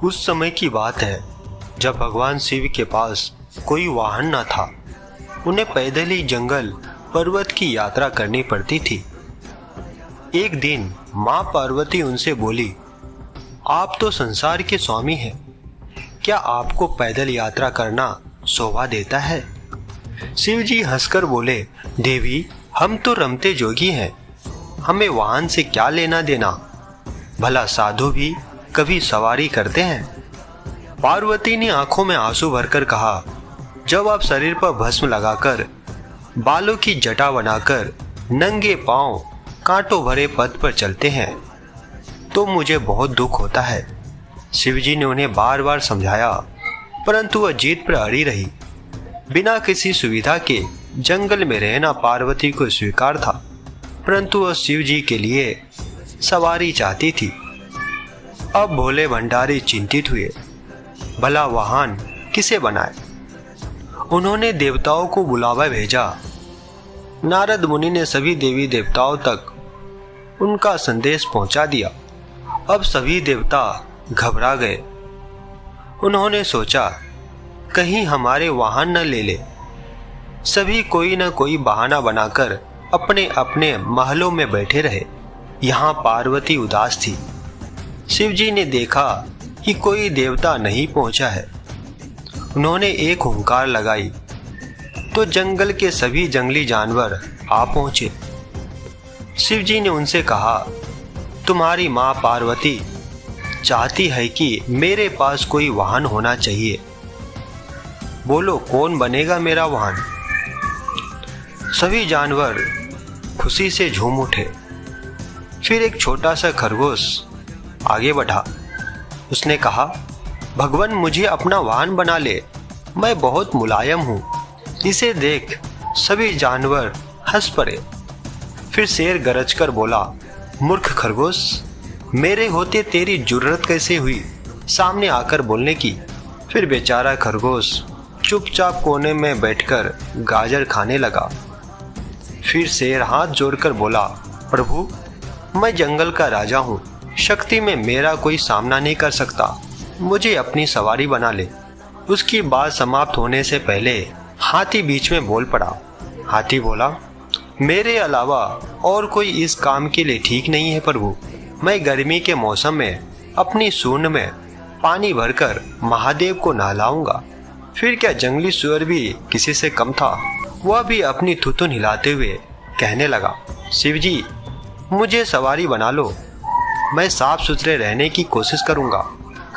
उस समय की बात है जब भगवान शिव के पास कोई वाहन न था। उन्हें पैदल ही जंगल पर्वत की यात्रा करनी पड़ती थी। एक दिन माँ पार्वती उनसे बोली, आप तो संसार के स्वामी हैं, क्या आपको पैदल यात्रा करना शोभा देता है? शिव जी हंसकर बोले, देवी, हम तो रमते जोगी हैं, हमें वाहन से क्या लेना देना? भला साधु भी कभी सवारी करते हैं? पार्वती ने आंखों में आंसू भरकर कहा, जब आप शरीर पर भस्म लगाकर, बालों की जटा बनाकर, नंगे पांव कांटों भरे पथ पर चलते हैं तो मुझे बहुत दुख होता है। शिवजी ने उन्हें बार बार समझाया, परंतु वह जीत पर अड़ी रही। बिना किसी सुविधा के जंगल में रहना पार्वती को स्वीकार था, परंतु वह शिवजी के लिए सवारी चाहती थी। अब भोले भंडारी चिंतित हुए, भला वाहन किसे बनाए? उन्होंने देवताओं को बुलावा भेजा। नारद मुनि ने सभी देवी देवताओं तक उनका संदेश पहुंचा दिया। अब सभी देवता घबरा गए। उन्होंने सोचा, कहीं हमारे वाहन न ले ले। सभी कोई न कोई बहाना बनाकर अपने अपने महलों में बैठे रहे। यहाँ पार्वती उदास थी। शिवजी ने देखा कि कोई देवता नहीं पहुंचा है। उन्होंने एक हुंकार लगाई तो जंगल के सभी जंगली जानवर आ पहुंचे। शिवजी ने उनसे कहा, तुम्हारी माँ पार्वती चाहती है कि मेरे पास कोई वाहन होना चाहिए। बोलो, कौन बनेगा मेरा वाहन? सभी जानवर खुशी से झूम उठे। फिर एक छोटा सा खरगोश आगे बढ़ा। उसने कहा, भगवान, मुझे अपना वाहन बना ले, मैं बहुत मुलायम हूँ। इसे देख सभी जानवर हंस पड़े। फिर शेर गरज कर बोला, मूर्ख खरगोश, मेरे होते तेरी जुर्रत कैसे हुई सामने आकर बोलने की? फिर बेचारा खरगोश चुपचाप कोने में बैठकर गाजर खाने लगा। फिर शेर हाथ जोड़कर बोला, प्रभु, मैं जंगल का राजा हूँ, शक्ति में मेरा कोई सामना नहीं कर सकता, मुझे अपनी सवारी बना ले। उसकी बात समाप्त होने से पहले हाथी बीच में बोल पड़ा। हाथी बोला, मेरे अलावा और कोई इस काम के लिए ठीक नहीं है प्रभु। मैं गर्मी के मौसम में अपनी सूंड में पानी भरकर महादेव को नहलाऊंगा। फिर क्या जंगली सुअर भी किसी से कम था? वह भी अपनी थुथुन हिलाते हुए कहने लगा, शिवजी, मुझे सवारी बना लो, मैं साफ सुथरे रहने की कोशिश करूंगा।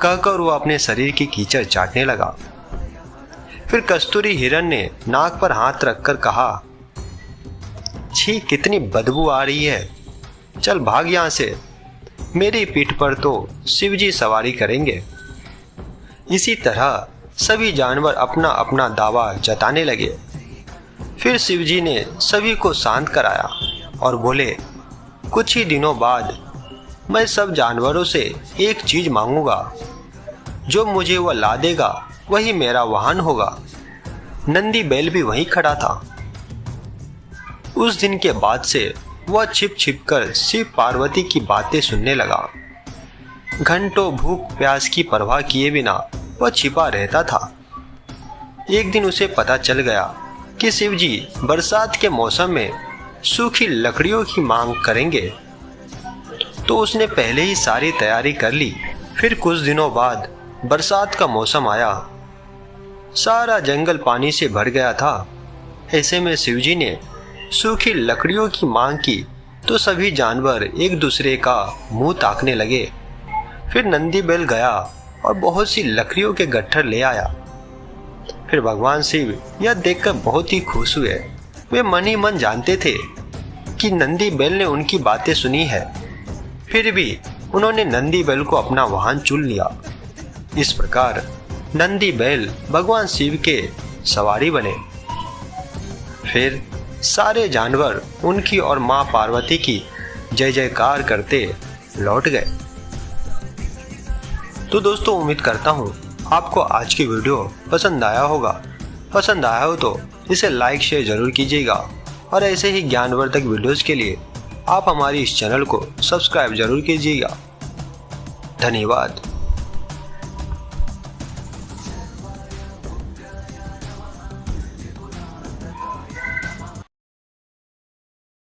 कहकर वह अपने शरीर की कीचड़ चाटने लगा। फिर कस्तूरी हिरण ने नाक पर हाथ रखकर कहा, छी, कितनी बदबू आ रही है, चल भाग यहाँ से, मेरी पीठ पर तो शिवजी सवारी करेंगे। इसी तरह सभी जानवर अपना अपना दावा जताने लगे। फिर शिवजी ने सभी को शांत कराया और बोले, कुछ ही दिनों बाद मैं सब जानवरों से एक चीज मांगूंगा, जो मुझे वह ला देगा वही मेरा वाहन होगा। नंदी बैल भी वहीं खड़ा था। उस दिन के बाद से वह छिप छिप कर शिव पार्वती की बातें सुनने लगा। घंटों भूख प्यास की परवाह किए बिना वह छिपा रहता था। एक दिन उसे पता चल गया कि शिवजी बरसात के मौसम में सूखी लकड़ियों की मांग करेंगे, तो उसने पहले ही सारी तैयारी कर ली। फिर कुछ दिनों बाद बरसात का मौसम आया। सारा जंगल पानी से भर गया था। ऐसे में शिवजी ने सूखी लकड़ियों की मांग की तो सभी जानवर एक दूसरे का मुंह ताकने लगे। फिर नंदी बैल गया और बहुत सी लकड़ियों के गट्ठर ले आया। फिर भगवान शिव यह देखकर बहुत ही खुश हुए। वे मन ही मन जानते थे कि नंदी बैल ने उनकी बातें सुनी है, फिर भी उन्होंने नंदी बैल को अपना वाहन चुन लिया। इस प्रकार नंदी बैल भगवान शिव के सवारी बने। फिर सारे जानवर उनकी और माँ पार्वती की जय जयकार करते लौट गए। तो दोस्तों, उम्मीद करता हूँ आपको आज की वीडियो पसंद आया होगा। पसंद आया हो तो इसे लाइक शेयर जरूर कीजिएगा और ऐसे ही ज्ञानवर्धक वीडियोस के लिए आप हमारी इस चैनल को सब्सक्राइब जरूर कीजिएगा। धन्यवाद।